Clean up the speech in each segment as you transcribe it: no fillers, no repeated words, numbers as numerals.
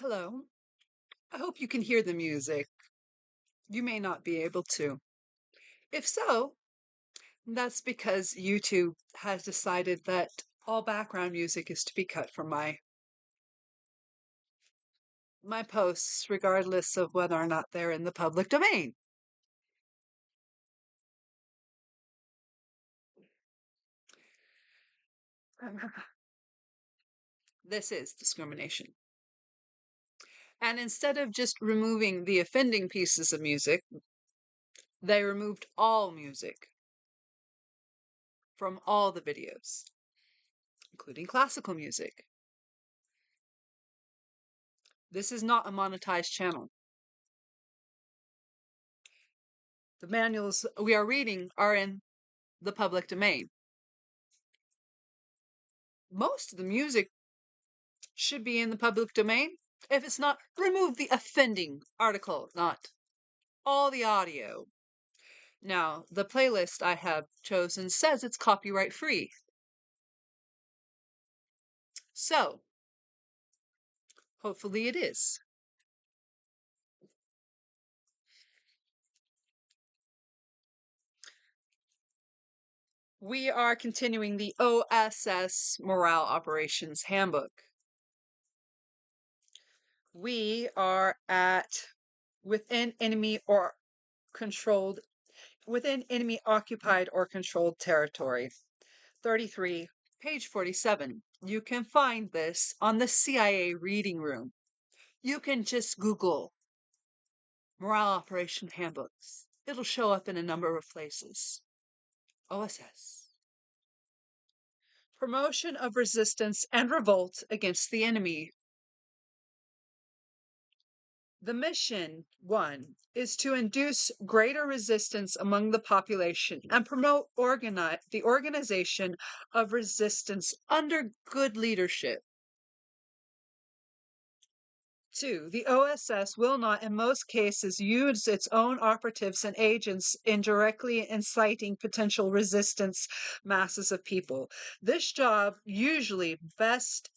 Hello. I hope you can hear the music. You may not be able to. If so, that's because YouTube has decided that all background music is to be cut from my posts, regardless of whether or not they're in the public domain. This is discrimination. And instead of just removing the offending pieces of music, they removed all music from all the videos, including classical music. This is not a monetized channel. The manuals we are reading are in the public domain. Most of the music should be in the public domain. If it's not, remove the offending article, not all the audio. Now, the playlist I have chosen says it's copyright free. So, hopefully it is. We are continuing the OSS Morale Operations Handbook. We are at within enemy occupied or controlled territory. 33, page 47. You can find this on the CIA Reading Room. You can just Google Morale Operation Handbooks. It'll show up in a number of places. OSS. Promotion of resistance and revolt against the enemy. The mission, 1, is to induce greater resistance among the population and promote the organization of resistance under good leadership. 2. The OSS will not, in most cases, use its own operatives and agents in directly inciting potential resistance masses of people. This job usually best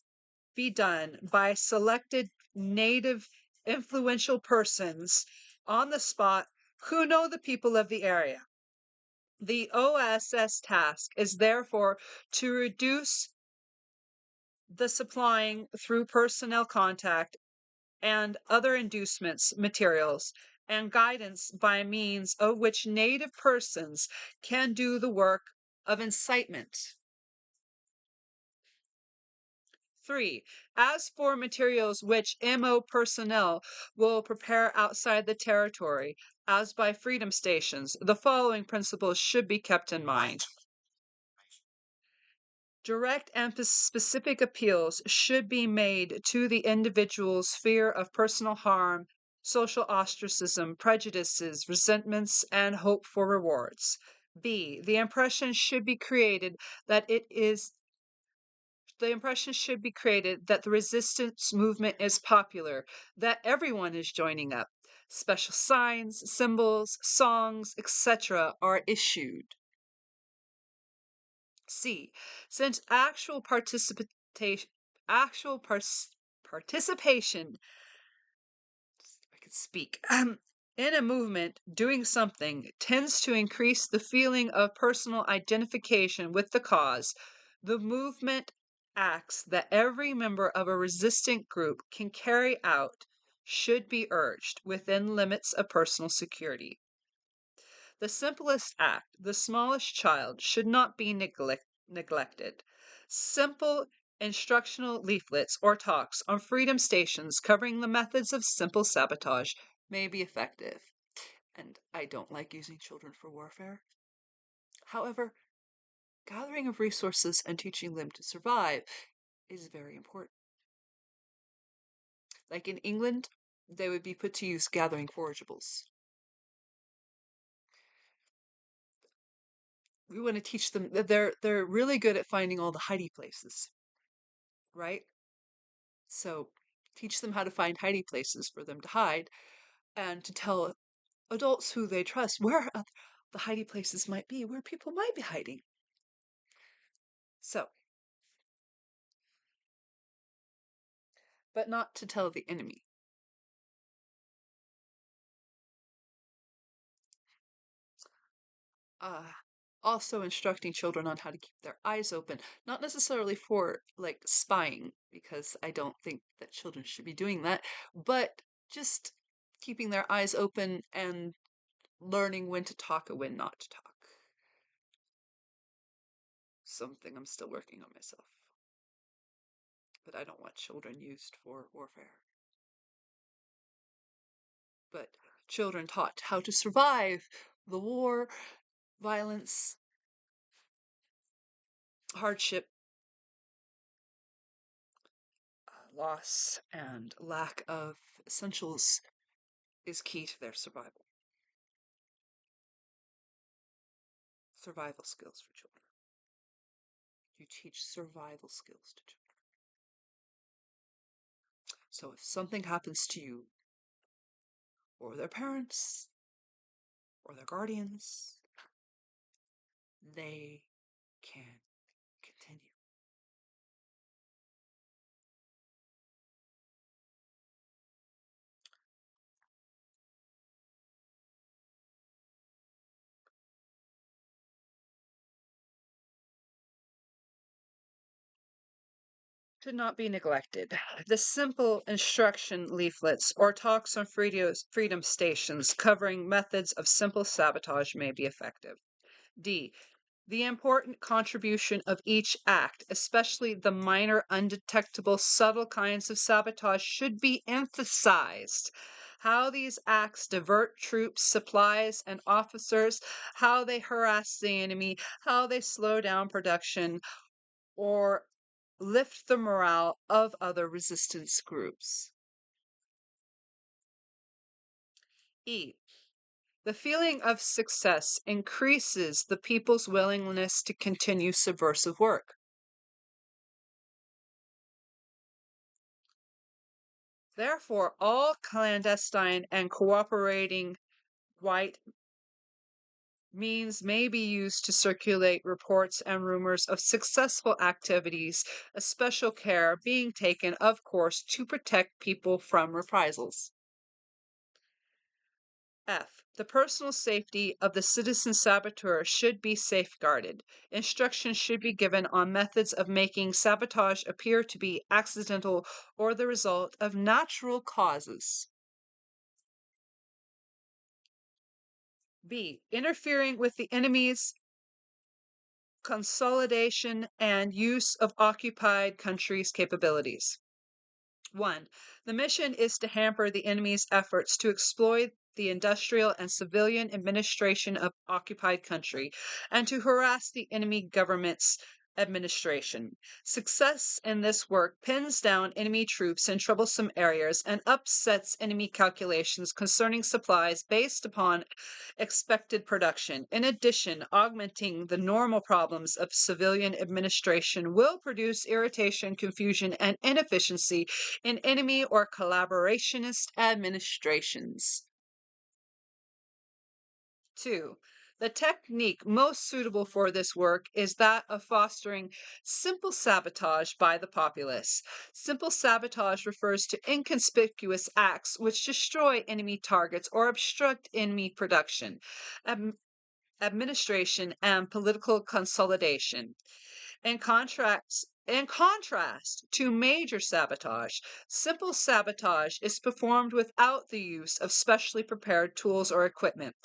be done by selected native influential persons on the spot who know the people of the area. The OSS task is therefore to reduce the supplying through personnel contact and other inducements, materials, and guidance by means of which native persons can do the work of incitement. 3. As for materials which MO personnel will prepare outside the territory, as by freedom stations, the following principles should be kept in mind. Direct and specific appeals should be made to the individual's fear of personal harm, social ostracism, prejudices, resentments, and hope for rewards. B. The impression should be created that the resistance movement is popular, that everyone is joining up. Special signs, symbols, songs, etc. are issued. C. Since participation, I could speak, in a movement, doing something tends to increase the feeling of personal identification with the cause. The movement acts that every member of a resistant group can carry out should be urged within limits of personal security. The simplest act, the smallest child, should not be neglected. Simple instructional leaflets or talks on freedom stations covering the methods of simple sabotage may be effective. And I don't like using children for warfare. However, gathering of resources and teaching them to survive is very important. Like in England, they would be put to use gathering forageables. We want to teach them that they're really good at finding all the hidey places, right? So teach them how to find hidey places for them to hide and to tell adults who they trust where the hidey places might be, where people might be hiding. So but not to tell the enemy. Uh, Also instructing children on how to keep their eyes open, not necessarily for like spying, because I don't think that children should be doing that, but just keeping their eyes open and learning when to talk and when not to talk. Something I'm still working on myself. But I don't want children used for warfare. But children taught how to survive the war, violence, hardship, loss, and lack of essentials is key to their survival. Survival skills for children. You teach survival skills to children. So if something happens to you, or their parents, or their guardians, they can continue. Should not be neglected. The simple instruction leaflets or talks on freedom stations covering methods of simple sabotage may be effective. D. The important contribution of each act, especially the minor, undetectable, subtle kinds of sabotage, should be emphasized. How these acts divert troops, supplies, and officers, how they harass the enemy, how they slow down production, or lift the morale of other resistance groups. E. The feeling of success increases the people's willingness to continue subversive work. Therefore, all clandestine and cooperating white means may be used to circulate reports and rumors of successful activities, a special care being taken, of course, to protect people from reprisals. F. The personal safety of the citizen saboteur should be safeguarded. Instructions should be given on methods of making sabotage appear to be accidental or the result of natural causes. B. Interfering with the enemy's consolidation and use of occupied countries' capabilities. 1. The mission is to hamper the enemy's efforts to exploit the industrial and civilian administration of occupied country and to harass the enemy government's administration. Success in this work pins down enemy troops in troublesome areas and upsets enemy calculations concerning supplies based upon expected production. In addition, augmenting the normal problems of civilian administration will produce irritation, confusion, and inefficiency in enemy or collaborationist administrations. 2. The technique most suitable for this work is that of fostering simple sabotage by the populace. Simple sabotage refers to inconspicuous acts which destroy enemy targets or obstruct enemy production, administration, and political consolidation. In contrast to major sabotage, simple sabotage is performed without the use of specially prepared tools or equipment.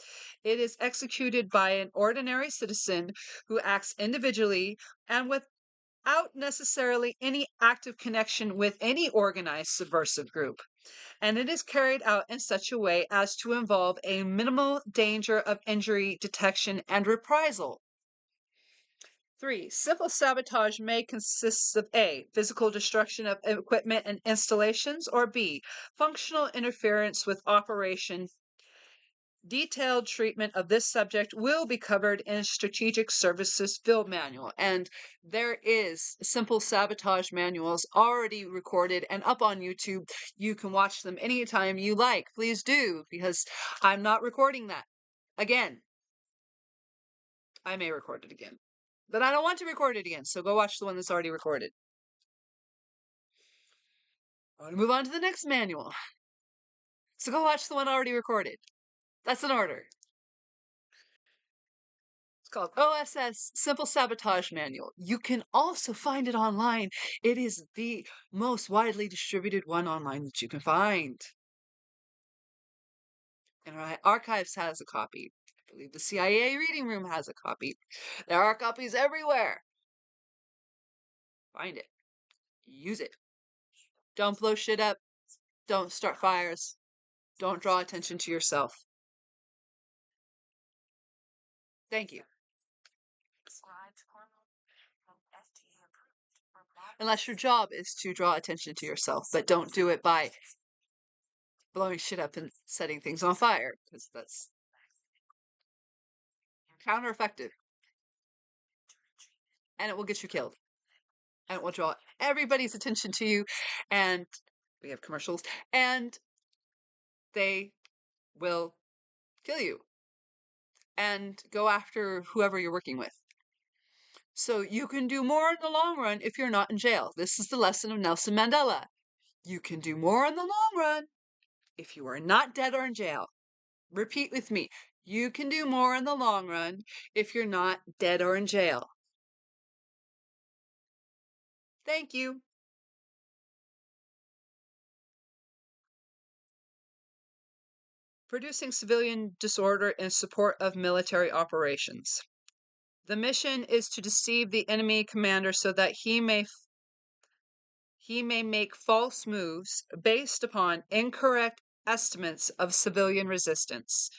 It is executed by an ordinary citizen who acts individually and without necessarily any active connection with any organized subversive group. And it is carried out in such a way as to involve a minimal danger of injury, detection, and reprisal. 3. Simple sabotage may consist of A. Physical destruction of equipment and installations, or B. Functional interference with operation. Detailed treatment of this subject will be covered in Strategic Services Field Manual. And there is simple sabotage manuals already recorded and up on YouTube. You can watch them anytime you like. Please do, because I'm not recording that again. I may record it again, but I don't want to record it again. So go watch the one that's already recorded. I want to move on to the next manual. So go watch the one already recorded. That's an order. It's called OSS Simple Sabotage Manual. You can also find it online. It is the most widely distributed one online that you can find. And our archives has a copy. I believe the CIA reading room has a copy. There are copies everywhere. Find it. Use it. Don't blow shit up. Don't start fires. Don't draw attention to yourself. Thank you. Unless your job is to draw attention to yourself, but don't do it by blowing shit up and setting things on fire, because that's counter-effective. And it will get you killed. And it will draw everybody's attention to you. And we have commercials. And they will kill you and go after whoever you're working with. So you can do more in the long run if you're not in jail. This is the lesson of Nelson Mandela. You can do more in the long run if you are not dead or in jail. Repeat with me. You can do more in the long run if you're not dead or in jail. Thank you. Producing civilian disorder in support of military operations. The mission is to deceive the enemy commander so that he may make false moves based upon incorrect estimates of civilian resistance,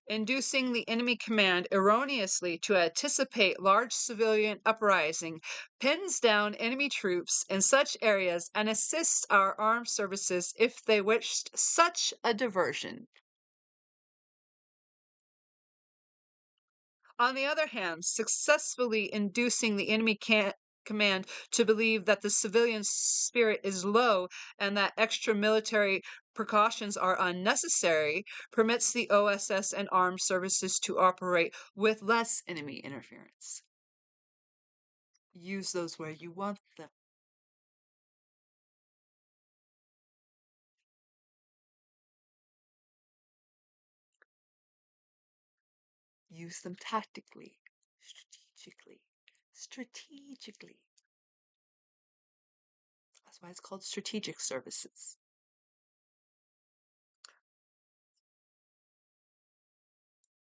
inducing the enemy command erroneously to anticipate large civilian uprising, pins down enemy troops in such areas, and assists our armed services if they wished such a diversion. On the other hand, successfully inducing the enemy command to believe that the civilian spirit is low and that extra military precautions are unnecessary permits the OSS and armed services to operate with less enemy interference. Use those where you want them. Use them tactically, strategically. Strategically. That's why it's called strategic services.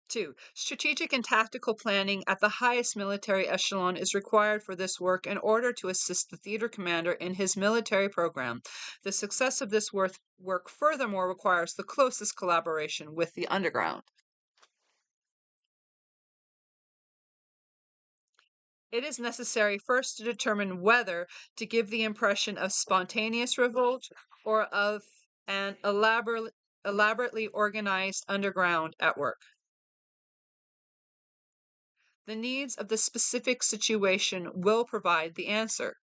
2. Strategic and tactical planning at the highest military echelon is required for this work in order to assist the theater commander in his military program. The success of this work furthermore requires the closest collaboration with the underground. It is necessary first to determine whether to give the impression of spontaneous revolt or of an elaborately organized underground at work. The needs of the specific situation will provide the answer.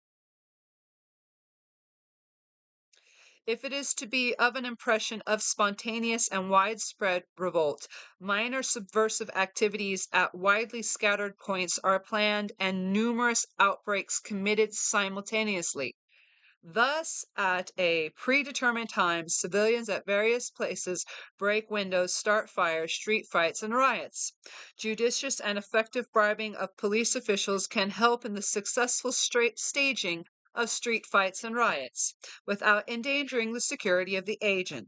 If it is to be of an impression of spontaneous and widespread revolt, minor subversive activities at widely scattered points are planned and numerous outbreaks committed simultaneously. Thus, at a predetermined time, civilians at various places break windows, start fires, street fights, and riots. Judicious and effective bribing of police officials can help in the successful staging of street fights and riots without endangering the security of the agent.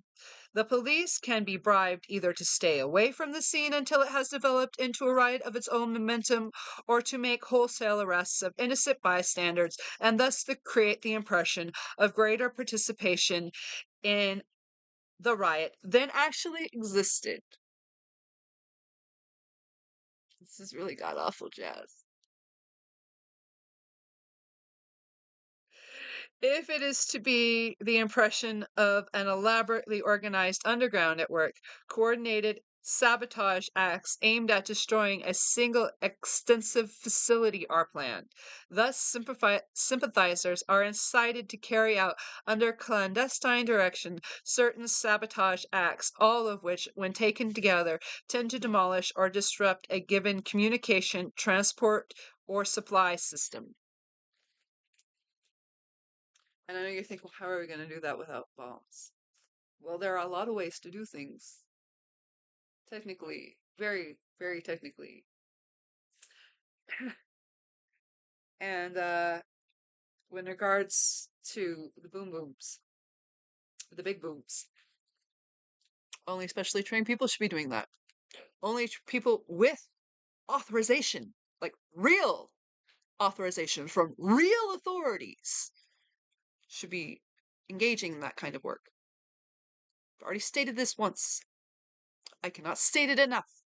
The police can be bribed either to stay away from the scene until it has developed into a riot of its own momentum, or to make wholesale arrests of innocent bystanders and thus create the impression of greater participation in the riot than actually existed. This is really god awful jazz. If it is to be the impression of an elaborately organized underground network, coordinated sabotage acts aimed at destroying a single extensive facility are planned. Thus, sympathizers are incited to carry out, under clandestine direction, certain sabotage acts, all of which, when taken together, tend to demolish or disrupt a given communication, transport, or supply system. And I know you think, well, how are we going to do that without bombs? Well, there are a lot of ways to do things. Technically, very, very technically. And when regards to the boom booms, the big booms, only specially trained people should be doing that. Only people with authorization, like real authorization from real authorities, should be engaging in that kind of work. I've already stated this once. I cannot state it enough.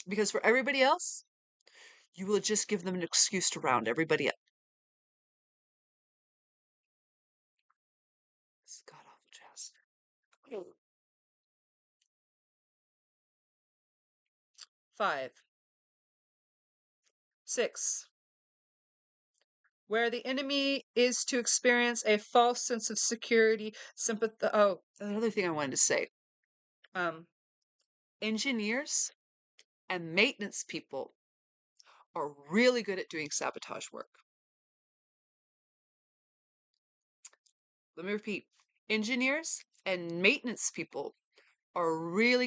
Because for everybody else, you will just give them an excuse to round everybody up. This god awful jazz. 5. 6. Where the enemy is to experience a false sense of security, sympathy. Oh, another thing I wanted to say. Engineers and maintenance people are really good at doing sabotage work. Let me repeat. Engineers and maintenance people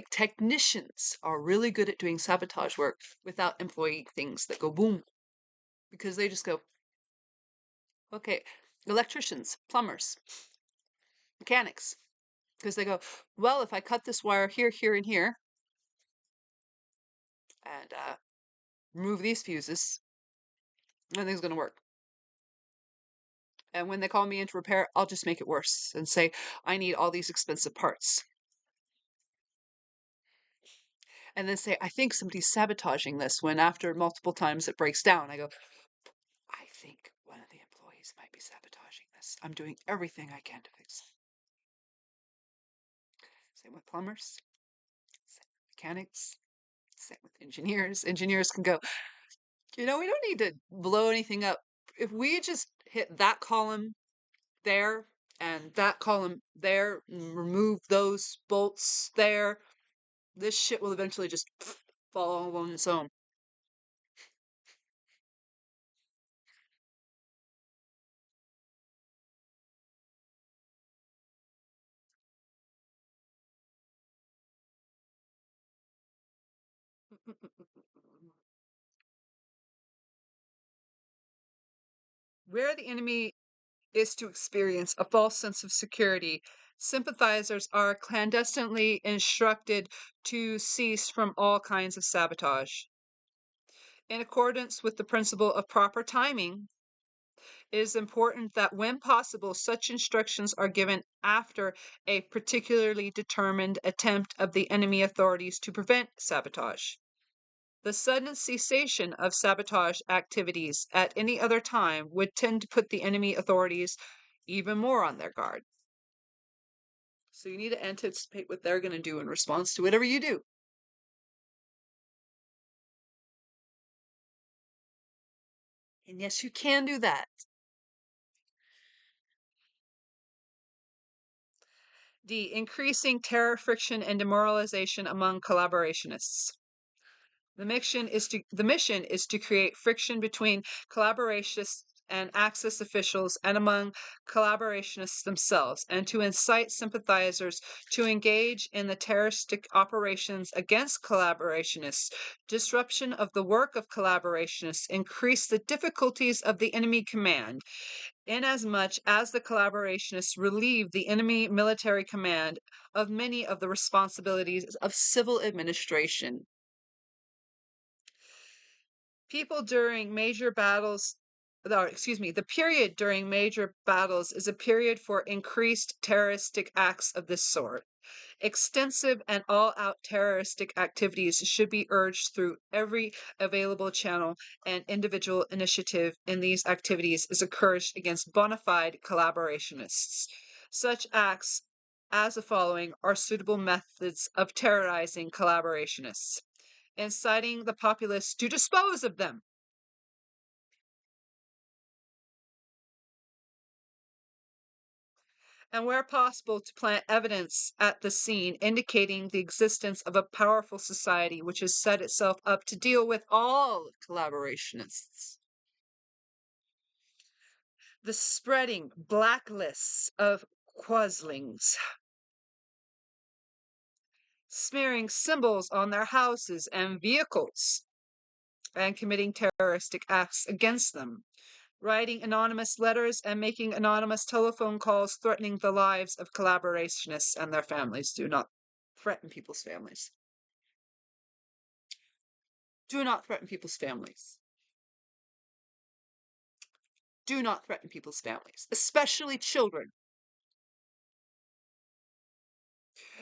technicians are really good at doing sabotage work without employee things that go boom. Because they just go, okay, electricians, plumbers, mechanics. Because they go, well, if I cut this wire here, here, and here, and remove these fuses, nothing's going to work. And when they call me in to repair, I'll just make it worse and say, I need all these expensive parts. And then say, I think somebody's sabotaging this, when after multiple times it breaks down, I go, I think one of the employees might be sabotaging this. I'm doing everything I can to fix it. Same with plumbers, same with mechanics, same with engineers. Engineers can go, we don't need to blow anything up. If we just hit that column there and that column there, and remove those bolts there, this shit will eventually just fall on its own. Where the enemy is to experience a false sense of security, sympathizers are clandestinely instructed to cease from all kinds of sabotage. In accordance with the principle of proper timing, it is important that when possible, such instructions are given after a particularly determined attempt of the enemy authorities to prevent sabotage. The sudden cessation of sabotage activities at any other time would tend to put the enemy authorities even more on their guard. So you need to anticipate what they're going to do in response to whatever you do. And yes, you can do that. D. Increasing terror, friction, and demoralization among collaborationists. The mission is to create friction between collaborationists and Axis officials and among collaborationists themselves, and to incite sympathizers to engage in the terroristic operations against collaborationists. Disruption of the work of collaborationists increase the difficulties of the enemy command, inasmuch as the collaborationists relieve the enemy military command of many of the responsibilities of civil administration. People during major battles, the period during major battles is a period for increased terroristic acts of this sort. Extensive and all-out terroristic activities should be urged through every available channel, and individual initiative in these activities is encouraged against bona fide collaborationists. Such acts as the following are suitable methods of terrorizing collaborationists: inciting the populace to dispose of them, and where possible to plant evidence at the scene indicating the existence of a powerful society which has set itself up to deal with all collaborationists. the spreading blacklists of quaslings, smearing symbols on their houses and vehicles, and committing terroristic acts against them, writing anonymous letters and making anonymous telephone calls threatening the lives of collaborationists and their families. Do not threaten people's families. Do not threaten people's families. Do not threaten people's families, especially children.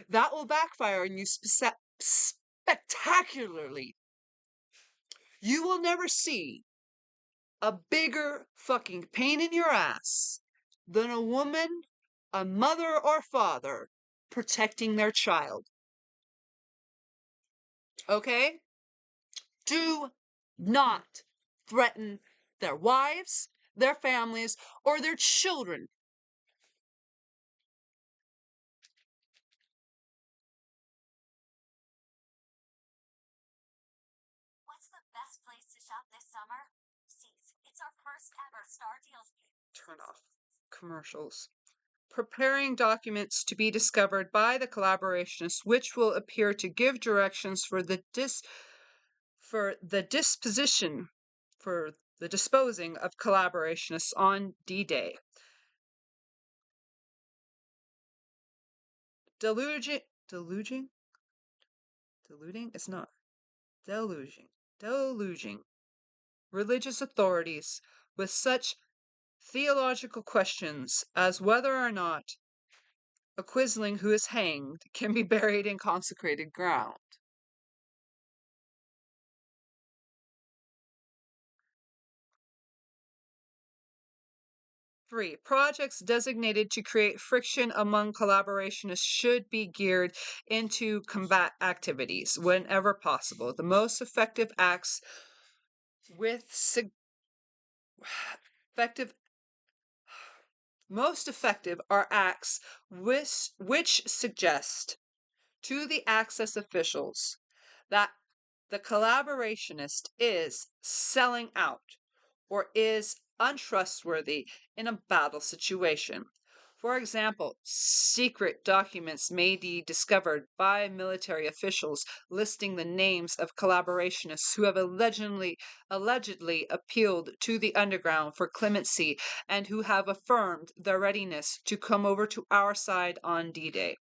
That will backfire on you spectacularly. You will never see a bigger fucking pain in your ass than a woman, a mother or father protecting their child. Okay? Do not threaten their wives, their families, or their children. What's the best place to shop this summer? Seats. It's our first ever Star Deals. Turn off commercials. Preparing documents to be discovered by the collaborationists, which will appear to give directions for the disposing of collaborationists on D-Day. Deluding? It's not. Deluging religious authorities with such theological questions as whether or not a quisling who is hanged can be buried in consecrated ground. 3. Projects designated to create friction among collaborationists should be geared into combat activities whenever possible. The most effective acts are acts which suggest to the access officials that the collaborationist is selling out or is untrustworthy in a battle situation. For example, secret documents may be discovered by military officials listing the names of collaborationists who have allegedly appealed to the underground for clemency and who have affirmed their readiness to come over to our side on D-Day.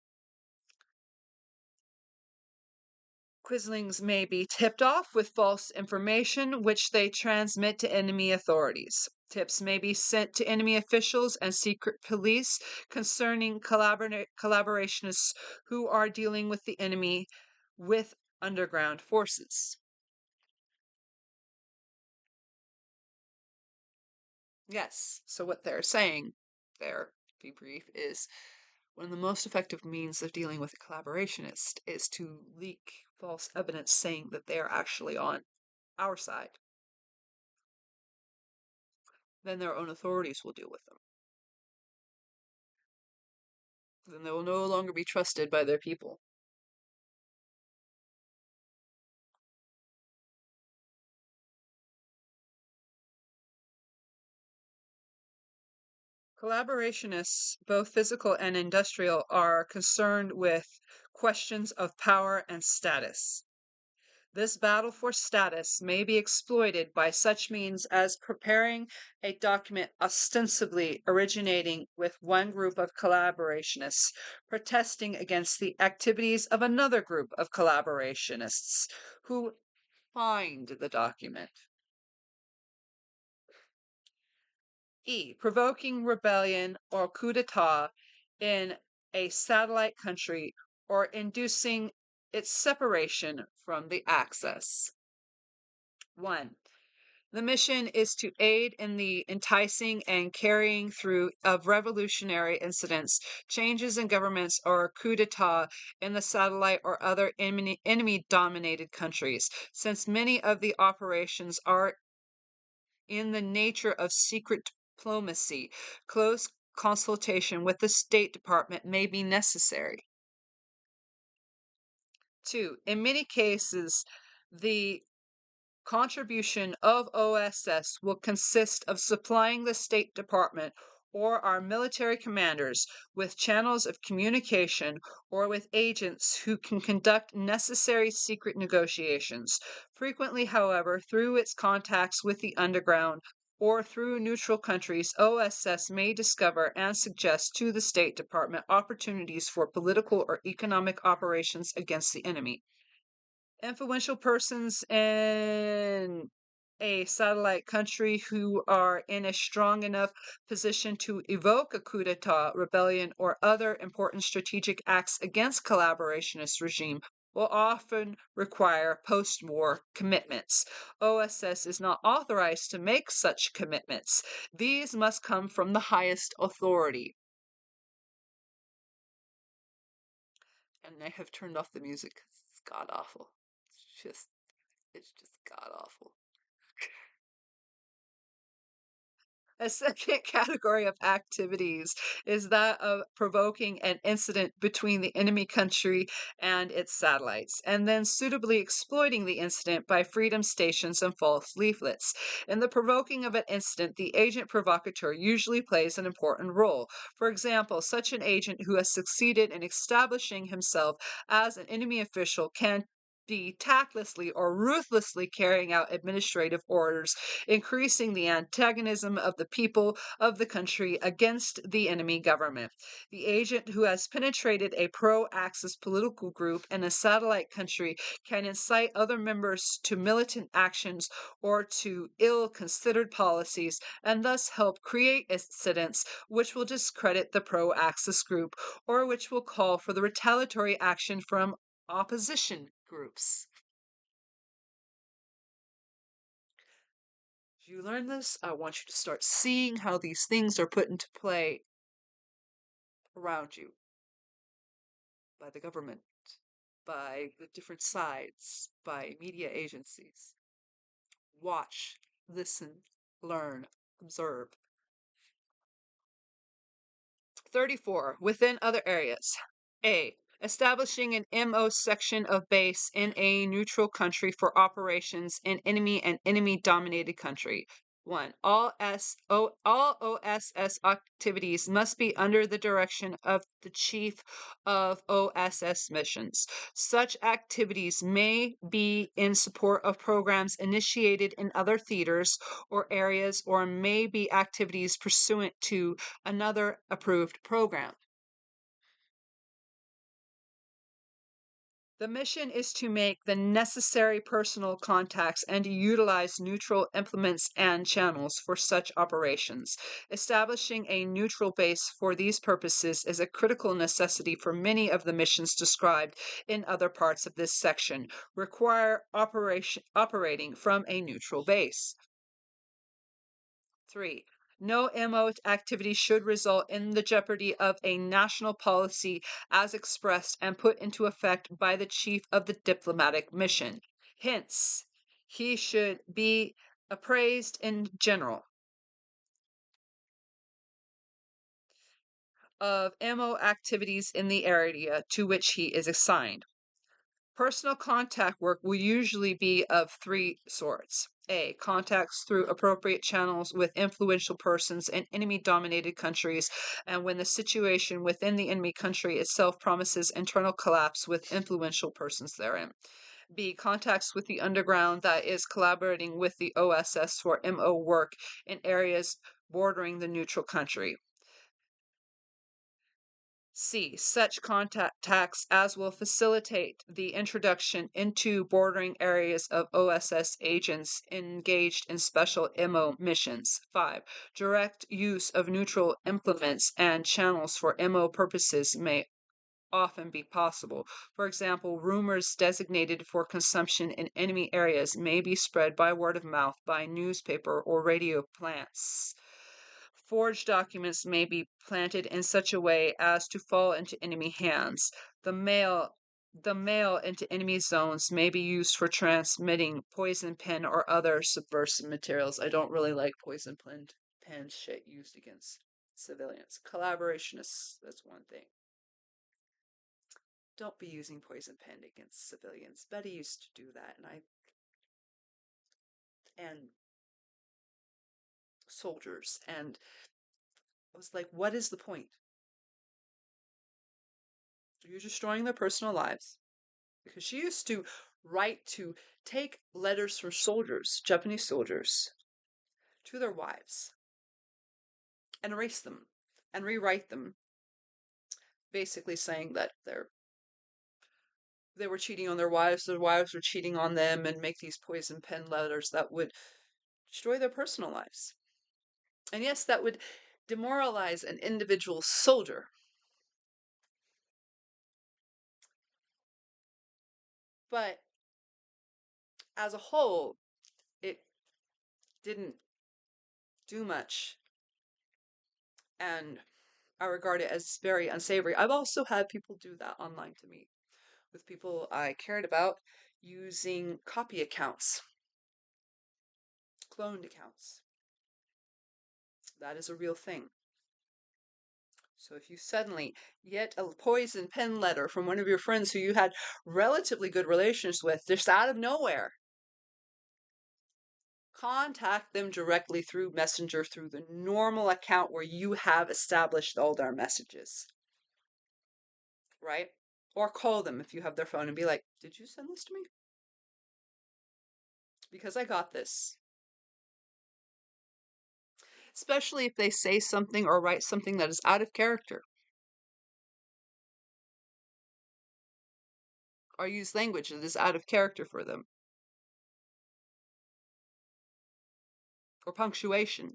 Quislings may be tipped off with false information, which they transmit to enemy authorities. Tips may be sent to enemy officials and secret police concerning collaborationists who are dealing with the enemy with underground forces. Yes, so what they're saying there, to be brief, is one of the most effective means of dealing with a collaborationist is to leak false evidence saying that they are actually on our side. Then their own authorities will deal with them. Then they will no longer be trusted by their people. Collaborationists, both physical and industrial, are concerned with questions of power and status. This battle for status may be exploited by such means as preparing a document ostensibly originating with one group of collaborationists, protesting against the activities of another group of collaborationists who find the document. E. Provoking rebellion or coup d'etat in a satellite country or inducing its separation from the Axis. 1. The mission is to aid in the enticing and carrying through of revolutionary incidents, changes in governments, or coup d'etat in the satellite or other enemy-dominated countries, since many of the operations are in the nature of secret diplomacy. Close consultation with the State Department may be necessary. 2. In many cases, the Contribution of OSS will consist of supplying the State Department or our military commanders with channels of communication or with agents who can conduct necessary secret negotiations, frequently, however, through its contacts with the underground or through neutral countries. OSS may discover and suggest to the State Department opportunities for political or economic operations against the enemy. Influential persons in a satellite country who are in a strong enough position to evoke a coup d'etat, rebellion, or other important strategic acts against collaborationist regime will often require post-war commitments. OSS is not authorized to make such commitments. These must come from the highest authority. And I have turned off the music. It's god awful. It's just god awful. A second category of activities is that of provoking an incident between the enemy country and its satellites, and then suitably exploiting the incident by freedom stations and false leaflets. In the provoking of an incident, the agent provocateur usually plays an important role. For example, such an agent who has succeeded in establishing himself as an enemy official can be tactlessly or ruthlessly carrying out administrative orders, increasing the antagonism of the people of the country against the enemy government. The agent who has penetrated a pro Axis political group in a satellite country can incite other members to militant actions or to ill considered policies, and thus help create incidents which will discredit the pro Axis group or which will call for the retaliatory action from opposition groups. If you learn this, I want you to start seeing how these things are put into play around you by the government, by the different sides, by media agencies. Watch, listen, learn, observe. 34. Within other areas. A. Establishing an MO section of base in a neutral country for operations in enemy and enemy dominated country. 1. All OSS activities must be under the direction of the Chief of OSS missions. Such activities may be in support of programs initiated in other theaters or areas, or may be activities pursuant to another approved program. The mission is to make the necessary personal contacts and to utilize neutral implements and channels for such operations. Establishing a neutral base for these purposes is a critical necessity for many of the missions described in other parts of this section, require operating from a neutral base. 3. No MO activity should result in the jeopardy of a national policy as expressed and put into effect by the chief of the diplomatic mission. Hence, he should be appraised in general of MO activities in the area to which he is assigned. Personal contact work will usually be of three sorts. A. Contacts through appropriate channels with influential persons in enemy dominated countries, and when the situation within the enemy country itself promises internal collapse with influential persons therein. B. Contacts with the underground that is collaborating with the OSS for MO work in areas bordering the neutral country. C. Such contacts as will facilitate the introduction into bordering areas of OSS agents engaged in special MO missions. 5. Direct use of neutral implements and channels for MO purposes may often be possible. For example, rumors designated for consumption in enemy areas may be spread by word of mouth by newspaper or radio plants. Forged documents may be planted in such a way as to fall into enemy hands. The mail into enemy zones may be used for transmitting poison pen or other subversive materials. I don't really like poison pen shit used against civilians. Collaborationists, that's one thing. Don't be using poison pen against civilians. Betty used to do that, and I and soldiers. And I was like, what is the point? You're destroying their personal lives. Because she used to take letters from soldiers, Japanese soldiers, to their wives and erase them and rewrite them, basically saying that they were cheating on their wives were cheating on them, and make these poison pen letters that would destroy their personal lives. And yes, that would demoralize an individual soldier. But as a whole, it didn't do much. And I regard it as very unsavory. I've also had people do that online to me, with people I cared about, using copy accounts, cloned accounts. That is a real thing. So if you suddenly get a poison pen letter from one of your friends who you had relatively good relations with, just out of nowhere, contact them directly through Messenger, through the normal account where you have established all their messages. Right? Or call them if you have their phone and be like, did you send this to me? Because I got this. Especially if they say something or write something that is out of character, or use language that is out of character for them, or punctuation.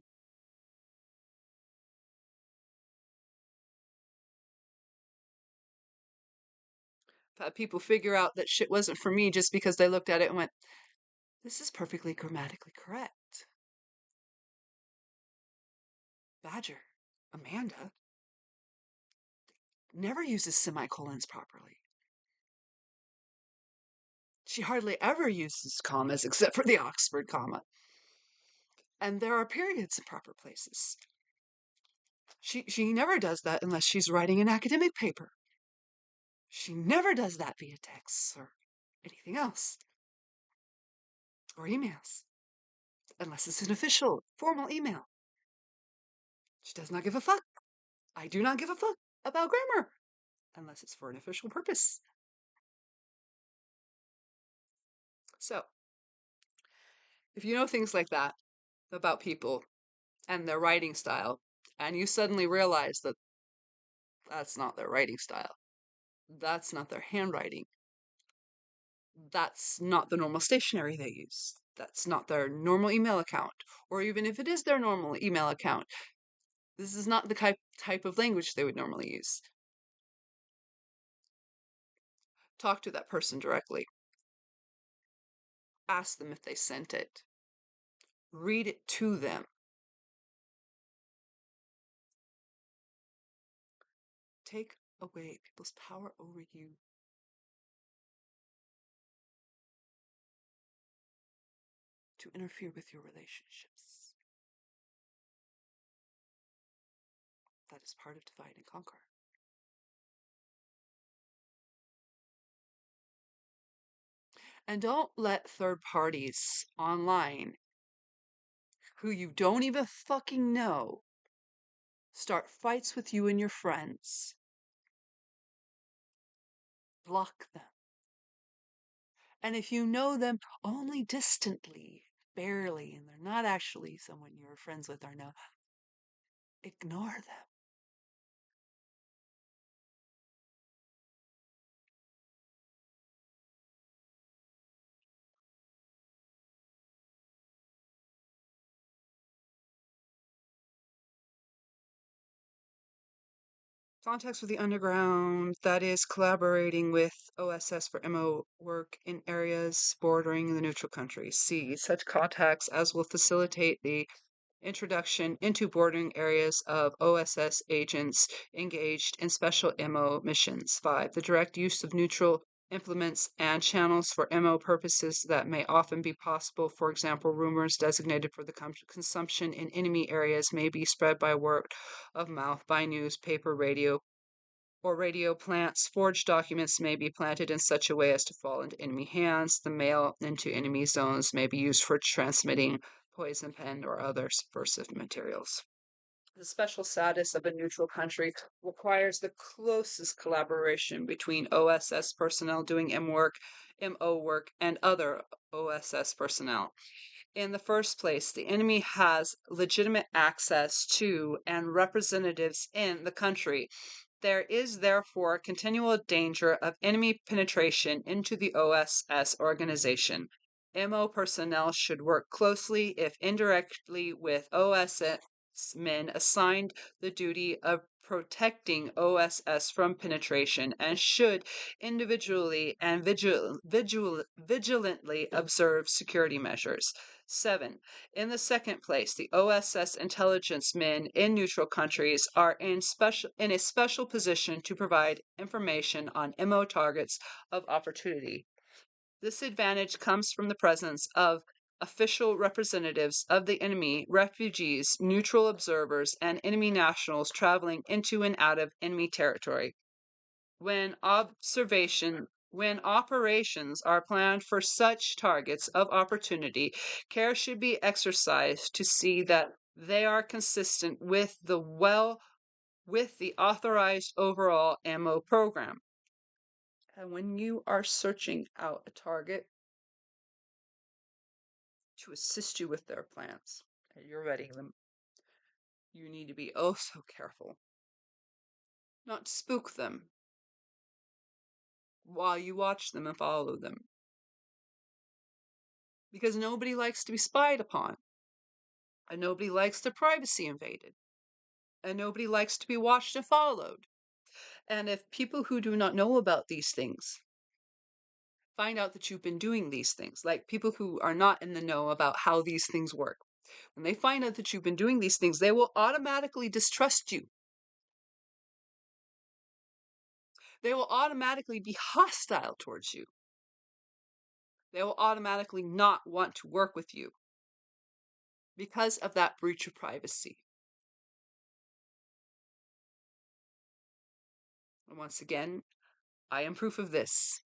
I've had people figure out that shit wasn't for me just because they looked at it and went, this is perfectly grammatically correct. Badger, Amanda, never uses semicolons properly. She hardly ever uses commas except for the Oxford comma. And there are periods in proper places. She never does that unless she's writing an academic paper. She never does that via texts or anything else. Or emails. Unless it's an official, formal email. She does not give a fuck. I do not give a fuck about grammar. Unless it's for an official purpose. So, if you know things like that about people and their writing style, and you suddenly realize that that's not their writing style, that's not their handwriting, that's not the normal stationery they use, that's not their normal email account, or even if it is their normal email account, this is not the type of language they would normally use. Talk to that person directly. Ask them if they sent it. Read it to them. Take away people's power over you. To interfere with your relationships. That is part of divide and conquer. And don't let third parties online who you don't even fucking know start fights with you and your friends. Block them. And if you know them only distantly, barely, and they're not actually someone you're friends with or know, ignore them. Contacts with the underground, that is collaborating with OSS for MO work in areas bordering the neutral countries. C. Such contacts as will facilitate the introduction into bordering areas of OSS agents engaged in special MO missions. 5. The direct use of neutral implements and channels for MO purposes that may often be possible. For example, rumors designated for the consumption in enemy areas may be spread by word of mouth, by newspaper, radio, or radio plants. Forged documents may be planted in such a way as to fall into enemy hands. The mail into enemy zones may be used for transmitting poison pen or other subversive materials. The special status of a neutral country requires the closest collaboration between OSS personnel doing MO work, and other OSS personnel. In the first place, the enemy has legitimate access to and representatives in the country. There is therefore continual danger of enemy penetration into the OSS organization. MO personnel should work closely, if indirectly, with OSS men assigned the duty of protecting OSS from penetration, and should individually and vigilantly observe security measures. 7. In the second place, the OSS intelligence men in neutral countries are in a special position to provide information on MO targets of opportunity. This advantage comes from the presence of official representatives of the enemy, refugees, neutral observers, and enemy nationals traveling into and out of enemy territory. When operations are planned for such targets of opportunity, care should be exercised to see that they are consistent with the authorized overall ammo program. And when you are searching out a target to assist you with their plans, and you're vetting them, you need to be oh so careful not to spook them while you watch them and follow them. Because nobody likes to be spied upon, and nobody likes their privacy invaded, and nobody likes to be watched and followed. And if people who do not know about these things find out that you've been doing these things, like people who are not in the know about how these things work, when they find out that you've been doing these things, they will automatically distrust you. They will automatically be hostile towards you. They will automatically not want to work with you because of that breach of privacy. And once again, I am proof of this.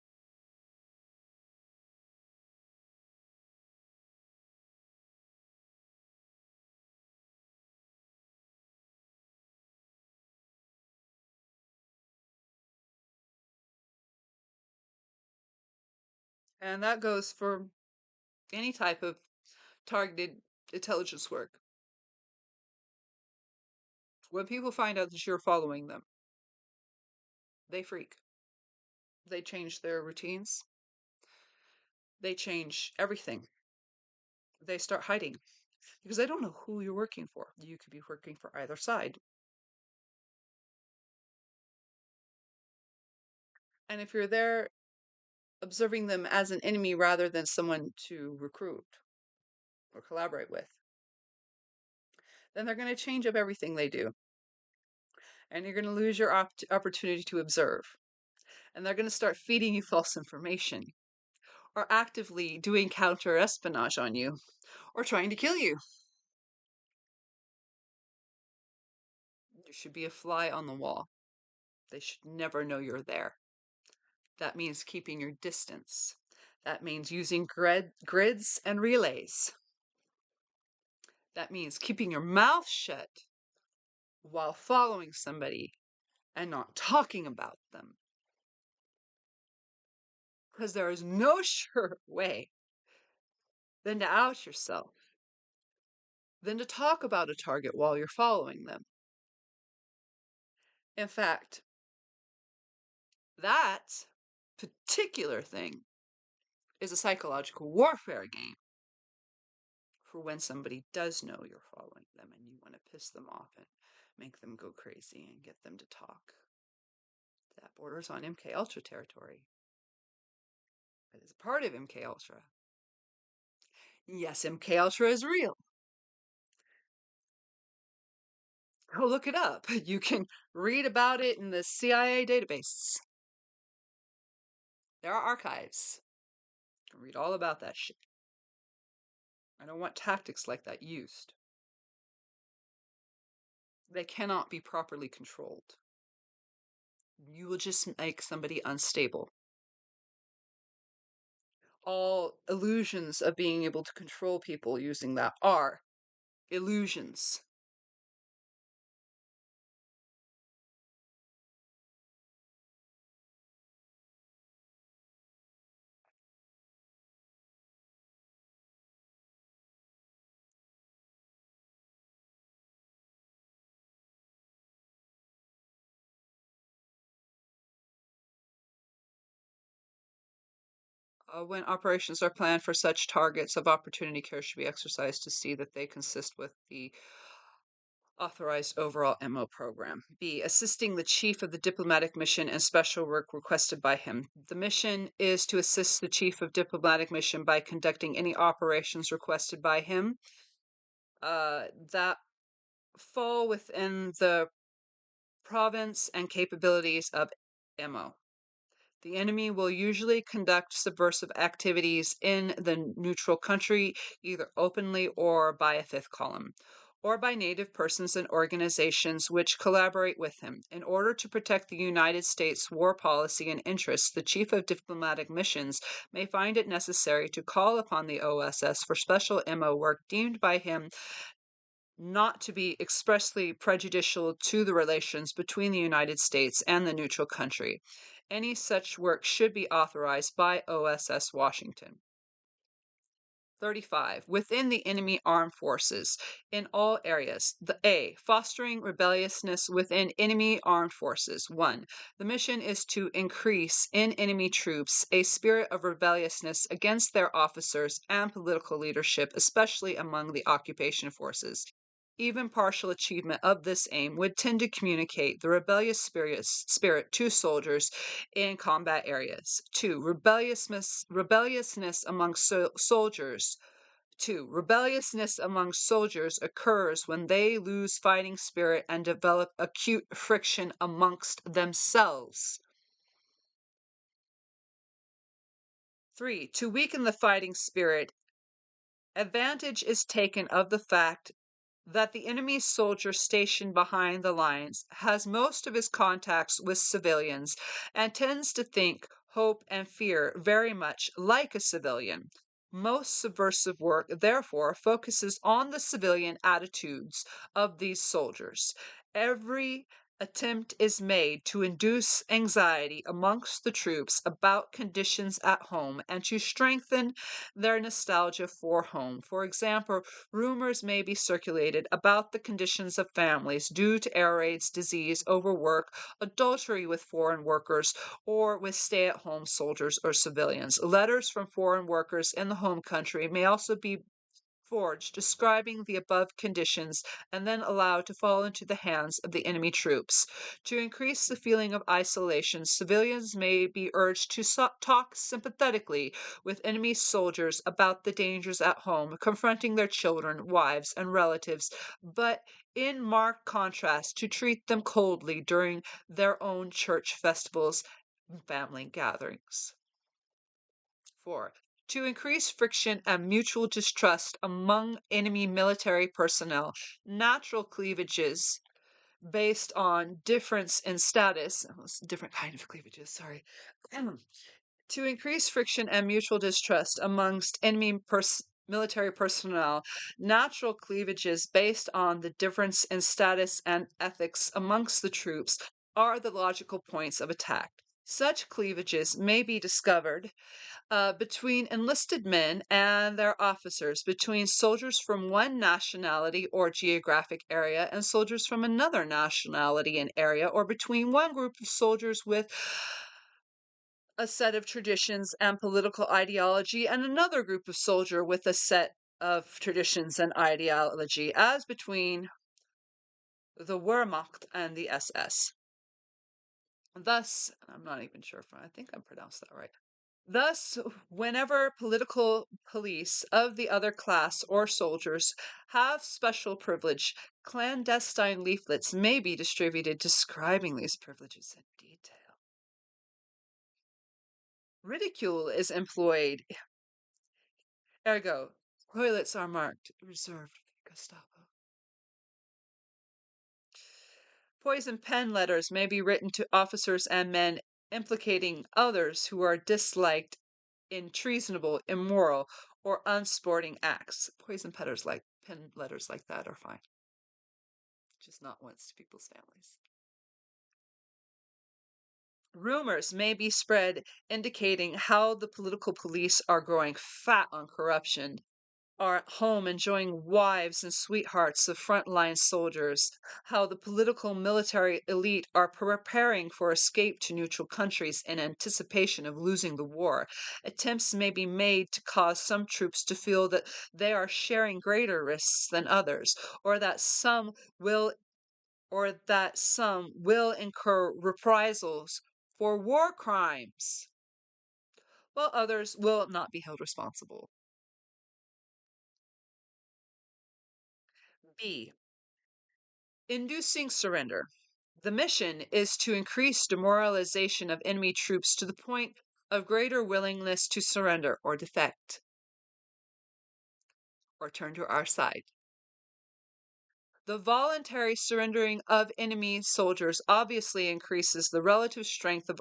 And that goes for any type of targeted intelligence work. When people find out that you're following them, they freak. They change their routines. They change everything. They start hiding because they don't know who you're working for. You could be working for either side. And if you're there observing them as an enemy rather than someone to recruit or collaborate with, then they're going to change up everything they do. And you're going to lose your opportunity to observe. And they're going to start feeding you false information or actively doing counter espionage on you or trying to kill you. You should be a fly on the wall. They should never know you're there. That means keeping your distance. That means using grids and relays. That means keeping your mouth shut while following somebody and not talking about them. Because there is no sure way than to out yourself, than to talk about a target while you're following them. In fact, that particular thing is a psychological warfare game for when somebody does know you're following them and you want to piss them off and make them go crazy and get them to talk. That borders on MK Ultra territory. It is a part of MK Ultra. Yes, MK Ultra is real. Go look it up. You can read about it in the CIA database. There are archives. You can read all about that shit. I don't want tactics like that used. They cannot be properly controlled. You will just make somebody unstable. All illusions of being able to control people using that are illusions. When operations are planned for such targets of opportunity, care should be exercised to see that they consist with the authorized overall MO program. B. Assisting the chief of the diplomatic mission and special work requested by him. The mission is to assist the chief of diplomatic mission by conducting any operations requested by him that fall within the province and capabilities of MO. The enemy will usually conduct subversive activities in the neutral country, either openly or by a fifth column, or by native persons and organizations which collaborate with him. In order to protect the United States war policy and interests, the chief of diplomatic missions may find it necessary to call upon the OSS for special MO work deemed by him not to be expressly prejudicial to the relations between the United States and the neutral country. Any such work should be authorized by OSS Washington. 35. Within the enemy armed forces in all areas. The A. Fostering rebelliousness within enemy armed forces. 1. The mission is to increase in enemy troops a spirit of rebelliousness against their officers and political leadership, especially among the occupation forces. Even partial achievement of this aim would tend to communicate the rebellious spirit to soldiers in combat areas. 2. Rebelliousness among soldiers. 2. Rebelliousness among soldiers occurs when they lose fighting spirit and develop acute friction amongst themselves. 3. To weaken the fighting spirit, advantage is taken of the fact that the enemy soldier stationed behind the lines has most of his contacts with civilians and tends to think, hope, and fear very much like a civilian. Most subversive work, therefore, focuses on the civilian attitudes of these soldiers. Every attempt is made to induce anxiety amongst the troops about conditions at home and to strengthen their nostalgia for home. For example, rumors may be circulated about the conditions of families due to air raids, disease, overwork, adultery with foreign workers, or with stay at home soldiers or civilians. Letters from foreign workers in the home country may also be forged describing the above conditions and then allowed to fall into the hands of the enemy troops. To increase the feeling of isolation, civilians may be urged to talk sympathetically with enemy soldiers about the dangers at home, confronting their children, wives, and relatives, but in marked contrast to treat them coldly during their own church festivals and family gatherings. 4. To increase friction and mutual distrust among enemy military personnel, natural cleavages based on difference in status, different kind of cleavages, sorry. To increase friction and mutual distrust amongst enemy military personnel, natural cleavages based on the difference in status and ethics amongst the troops are the logical points of attack. Such cleavages may be discovered between enlisted men and their officers, between soldiers from one nationality or geographic area and soldiers from another nationality and area, or between one group of soldiers with a set of traditions and political ideology and another group of soldier with a set of traditions and ideology, as between the Wehrmacht and the SS. Thus, I'm not even sure if I think I pronounced that right. Thus, whenever political police of the other class or soldiers have special privilege, clandestine leaflets may be distributed describing these privileges in detail. Ridicule is employed. Ergo, toilets are marked reserved for Gestapo. Poison pen letters may be written to officers and men implicating others who are disliked in treasonable, immoral, or unsporting acts. Pen letters like that are fine, just not once to people's families. Rumors may be spread indicating how the political police are growing fat on corruption, are at home enjoying wives and sweethearts of frontline soldiers, how the political military elite are preparing for escape to neutral countries in anticipation of losing the war. Attempts may be made to cause some troops to feel that they are sharing greater risks than others, or that some will incur reprisals for war crimes, while others will not be held responsible. B. Inducing surrender. The mission is to increase demoralization of enemy troops to the point of greater willingness to surrender or defect or turn to our side. The voluntary surrendering of enemy soldiers obviously increases the relative strength of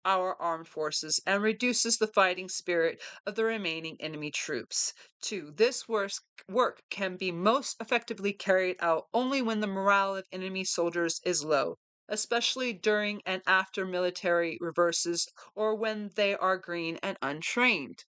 our armed forces and reduces the fighting spirit of the remaining enemy troops. 2. This work can be most effectively carried out only when the morale of enemy soldiers is low, especially during and after military reverses or when they are green and untrained.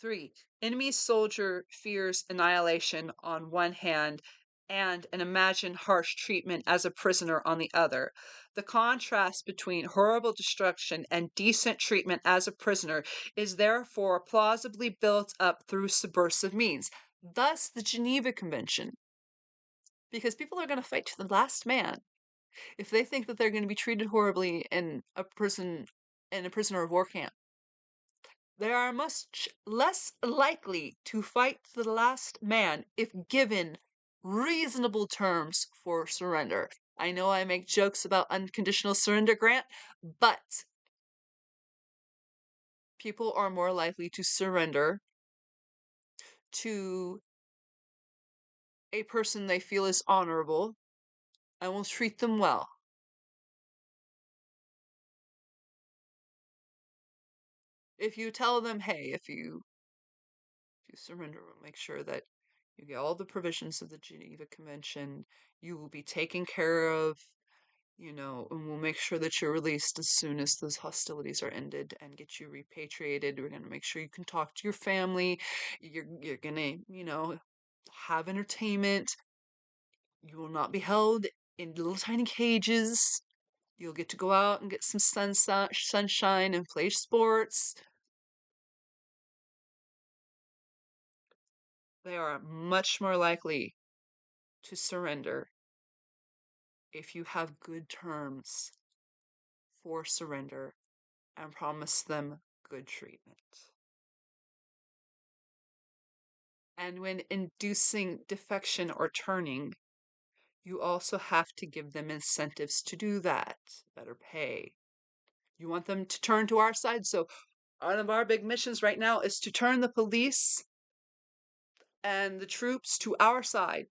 3. Enemy soldier fears annihilation on one hand and an imagined harsh treatment as a prisoner on the other. The contrast between horrible destruction and decent treatment as a prisoner is therefore plausibly built up through subversive means. Thus, the Geneva Convention. Because people are going to fight to the last man if they think that they're going to be treated horribly in a prisoner of war camp. They are much less likely to fight to the last man if given reasonable terms for surrender. I know I make jokes about unconditional surrender, Grant, but people are more likely to surrender to a person they feel is honorable and will treat them well. If you tell them, hey, if you surrender, we'll make sure that you get all the provisions of the Geneva Convention, you will be taken care of, and we'll make sure that you're released as soon as those hostilities are ended and get you repatriated. We're going to make sure you can talk to your family. You're going to, have entertainment. You will not be held in little tiny cages. You'll get to go out and get some sunshine and play sports. They are much more likely to surrender if you have good terms for surrender and promise them good treatment. And when inducing defection or turning, you also have to give them incentives to do that. Better pay. You want them to turn to our side. So, one of our big missions right now is to turn the police and the troops to our side.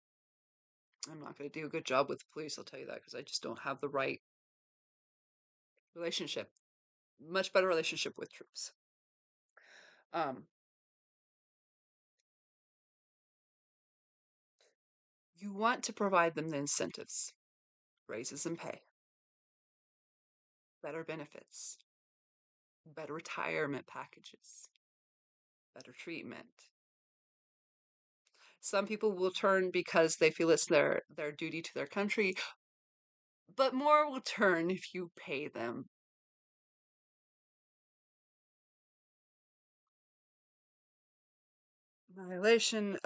I'm not going to do a good job with the police, I'll tell you that, because I just don't have the right relationship. Much better relationship with troops. You want to provide them the incentives, raises in pay, better benefits, better retirement packages, better treatment. Some people will turn because they feel it's their duty to their country, but more will turn if you pay them. Annihilation,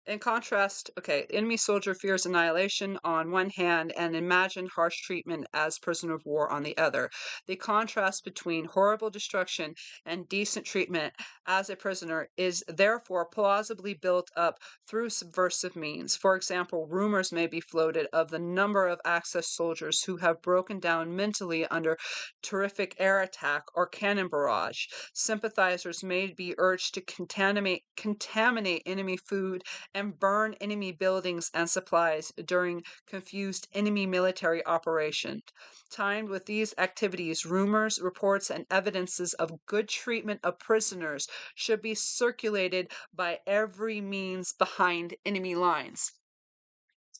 in contrast, okay, enemy soldier fears annihilation on one hand and imagined harsh treatment as prisoner of war on the other. The contrast between horrible destruction and decent treatment as a prisoner is therefore plausibly built up through subversive means. For example, rumors may be floated of the number of Axis soldiers who have broken down mentally under terrific air attack or cannon barrage. Sympathizers may be urged to contaminate enemy food and burn enemy buildings and supplies during confused enemy military operations. Timed with these activities, rumors, reports, and evidences of good treatment of prisoners should be circulated by every means behind enemy lines.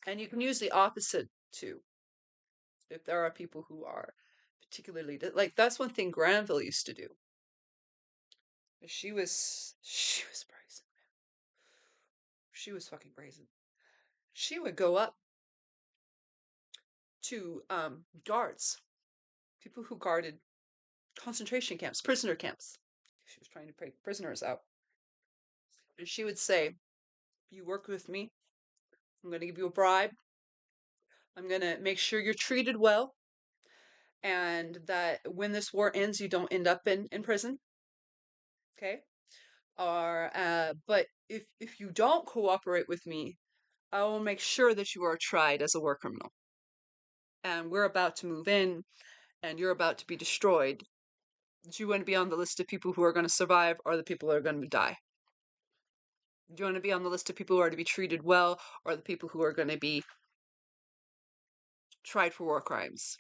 And you can use the opposite too, if there are people who are particularly like that's one thing Granville used to do. She was brazen. She was fucking brazen. She would go up to guards, people who guarded concentration camps, prisoner camps. She was trying to break prisoners out. And she would say, "You work with me. I'm going to give you a bribe. I'm going to make sure you're treated well, and that when this war ends, you don't end up in prison. Okay? Or but if you don't cooperate with me, I will make sure that you are tried as a war criminal. And we're about to move in, and you're about to be destroyed. Do you want to be on the list of people who are going to survive, or the people who are going to die? Do you want to be on the list of people who are to be treated well, or the people who are going to be tried for war crimes?"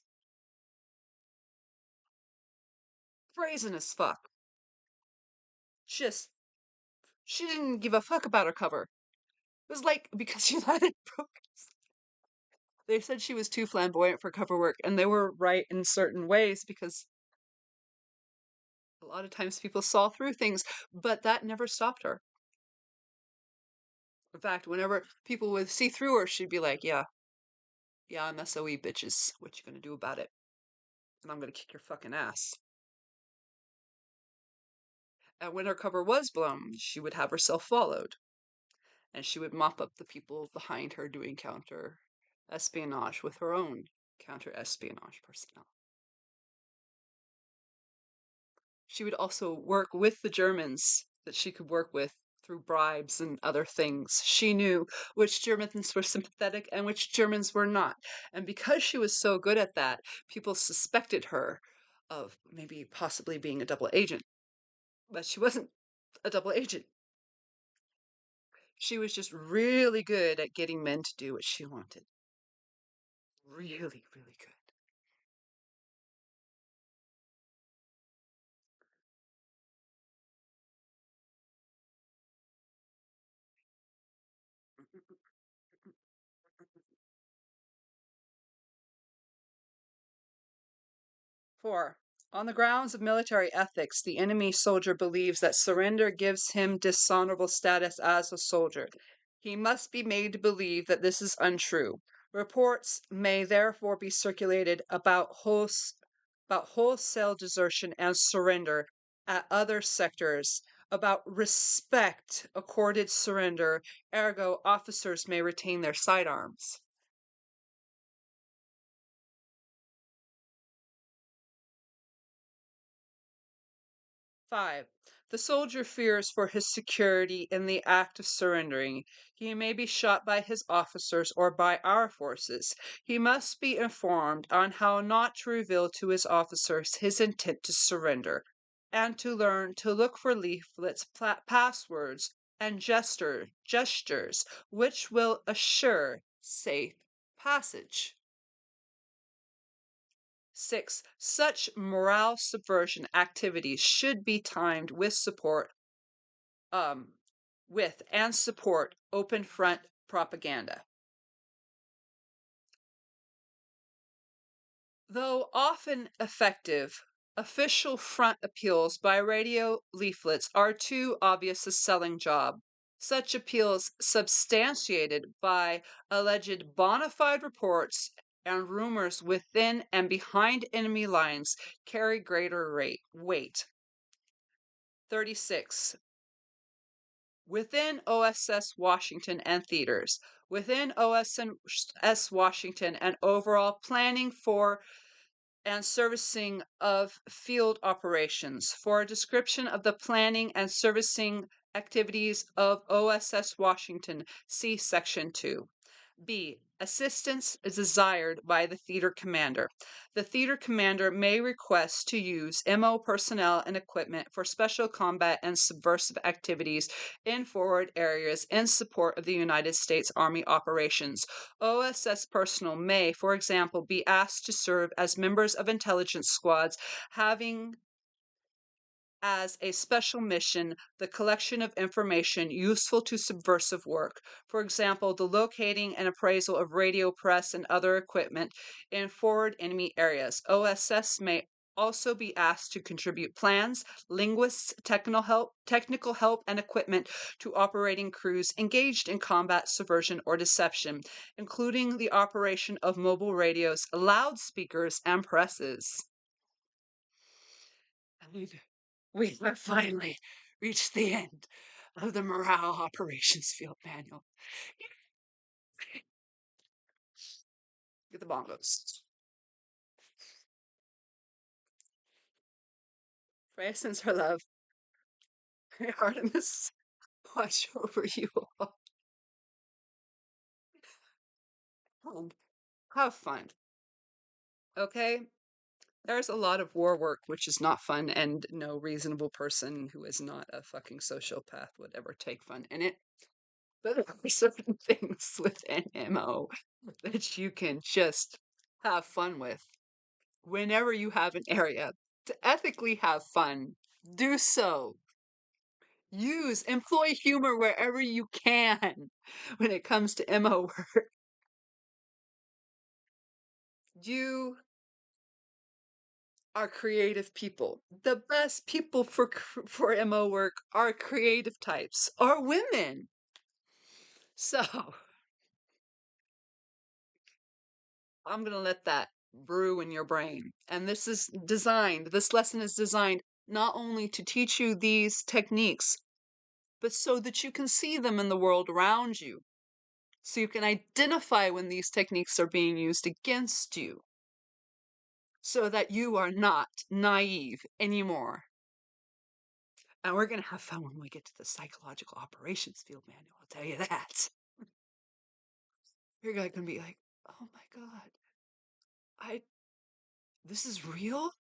Brazen as fuck. Just, she didn't give a fuck about her cover. It was like, because she let it broke. They said she was too flamboyant for cover work, and they were right in certain ways because a lot of times people saw through things, but that never stopped her. In fact, whenever people would see through her, she'd be like, "Yeah, yeah, I'm SOE, bitches. What you gonna do about it? And I'm gonna kick your fucking ass." And when her cover was blown, she would have herself followed, and she would mop up the people behind her doing counter espionage with her own counter espionage personnel. She would also work with the Germans that she could work with through bribes and other things. She knew which Germans were sympathetic and which Germans were not. And because she was so good at that, people suspected her of maybe possibly being a double agent. But she wasn't a double agent. She was just really good at getting men to do what she wanted. Really, really good. 4. On the grounds of military ethics, the enemy soldier believes that surrender gives him dishonorable status as a soldier. He must be made to believe that this is untrue. Reports may therefore be circulated about wholesale desertion and surrender at other sectors, about respect accorded surrender, ergo, officers may retain their sidearms. 5. The soldier fears for his security in the act of surrendering. He may be shot by his officers or by our forces. He must be informed on how not to reveal to his officers his intent to surrender, and to learn to look for leaflets, passwords, and gestures which will assure safe passage. 6. Such morale subversion activities should be timed um, with and support open front propaganda. Though often effective, official front appeals by radio leaflets are too obvious a selling job. Such appeals, substantiated by alleged bona fide reports and rumors within and behind enemy lines, carry greater weight. 36. Within OSS Washington and theaters, within OSS Washington and overall planning for and servicing of field operations. For a description of the planning and servicing activities of OSS Washington, see Section 2. B. Assistance is desired by the theater commander. The theater commander may request to use MO personnel and equipment for special combat and subversive activities in forward areas in support of the United States Army operations. OSS personnel may, for example, be asked to serve as members of intelligence squads having as a special mission the collection of information useful to subversive work, for example, the locating and appraisal of radio press and other equipment in forward enemy areas. OSS may also be asked to contribute plans, linguists, technical help, and equipment to operating crews engaged in combat, subversion, or deception, including the operation of mobile radios, loudspeakers, and presses. We have finally reached the end of the Morale Operations Field Manual. Get the bongos. Freya sends her love. Artemis, watch over you all. And have fun. Okay? There's a lot of war work which is not fun, and no reasonable person who is not a fucking sociopath would ever take fun in it. But there are certain things within MO that you can just have fun with. Whenever you have an area to ethically have fun, do so. Employ humor wherever you can when it comes to MO work. You are creative people. The best people for MO work are creative types, are women. So I'm going to let that brew in your brain. And this lesson is designed not only to teach you these techniques, but so that you can see them in the world around you. So you can identify when these techniques are being used against you. So that you are not naive anymore. And we're going to have fun when we get to the psychological operations field manual, I'll tell you that. You're going to be like, oh my God, I, this is real?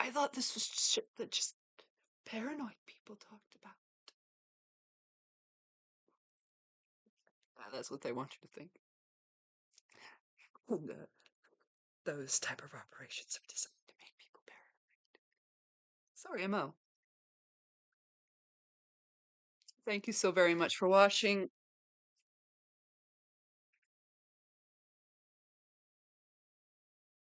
I thought this was shit that just paranoid people talked about. That's what they want you to think. And, those type of operations are designed to make people paranoid. Sorry, MO. Thank you so very much for watching.